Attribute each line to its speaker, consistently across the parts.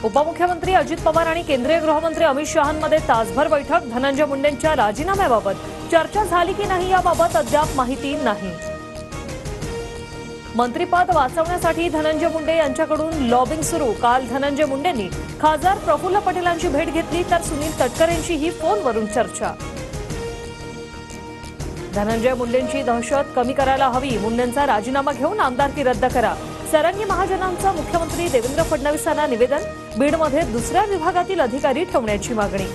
Speaker 1: उपमुख्यमंत्री अजित पवार आणि केंद्रीय गृहमंत्री अमित शहांमध्ये तासभर बैठक। धनंजय मुंडेंच्या राजीनाम्याबाबत चर्चा झाली की नाही याबाबत अद्याप माहिती नाही। मंत्रिपद वाचवण्यासाठी धनंजय मुंडे यांच्याकडून लॉबिंग सुरू। काल धनंजय मुंडेंनी खासदार प्रफुल्ल पटेलांची भेट घेतली, तर सुनील तटकरेंशीही फोनवरून चर्चा। धनंजय मुंडेंची दहशत कमी करायला हवी, मुंडेंचा राजीनामा घेऊन आमदारकी रद्द करा। सारंगी महाजनांचं मुख्यमंत्री देवेंद्र फडणवीसांना निवेदन। बीडमध्ये दुसऱ्या विभागातील अधिकारी ठेवण्याची मागणी।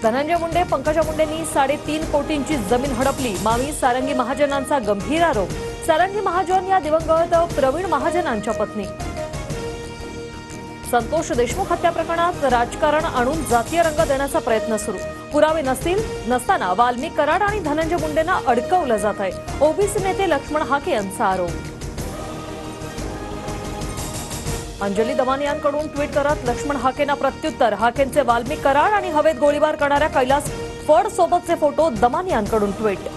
Speaker 1: धनंजय मुंडे पंकजा मुंडेंनी 3.5 कोटींची जमीन हडपली। मामी सारंगी महाजनांचा गंभीर आरोप। सारंगी महाजन या दिवंगत प्रवीण महाजनांच्या पत्नी। संतोष देशमुख हत्या प्रकरणात राजकारण आणून जातीय रंग देण्याचा प्रयत्न सुरू। पुरावे नसताना वाल्मिक कराड आणि धनंजय मुंडेंना अडकवलं जात आहे, ओबीसी नेते लक्ष्मण हाके यांचा आरोप। अंजली दमानी यांकडून ट्विट करत लक्ष्मण हाकेंना प्रत्युत्तर। हाकेंचे वाल्मिक कराड आणि हवेत गोळीबार करणाऱ्या कैलास फड सोबतचे फोटो दमानी यांकडून ट्विट।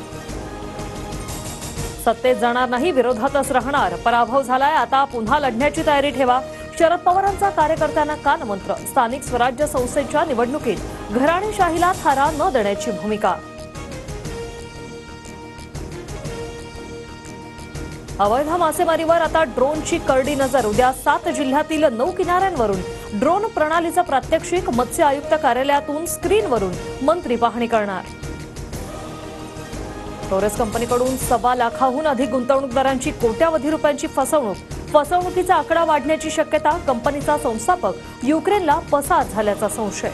Speaker 1: सत्तेत जाणार नाही, विरोधातच राहणार। पराभव झालाय, आता पुन्हा लढण्याची तयारी ठेवा। शरद पवारांचा कार्यकर्त्यांना कानमंत्र। स्थानिक स्वराज्य संस्थेच्या निवडणुकीत घराणेशाहीला थारा न देण्याची भूमिका। अवैध मासेमारीवर आता ड्रोनची करडी नजर। उद्या 7 जिल्ह्यातील 9 किनाऱ्यांवरून ड्रोन प्रणालीचं प्रात्यक्षिक। मत्स्य आयुक्त कार्यालयातून स्क्रीनवरून मंत्री पाहणी करणार। टोरेस कंपनीकडून 1.25 लाखाहून अधिक गुंतवणूकदारांची कोट्यावधी रुपयांची फसवणूक। फसवणुकीचा आकडा वाढण्याची शक्यता। कंपनीचा संस्थापक युक्रेनला पसार झाल्याचा संशय।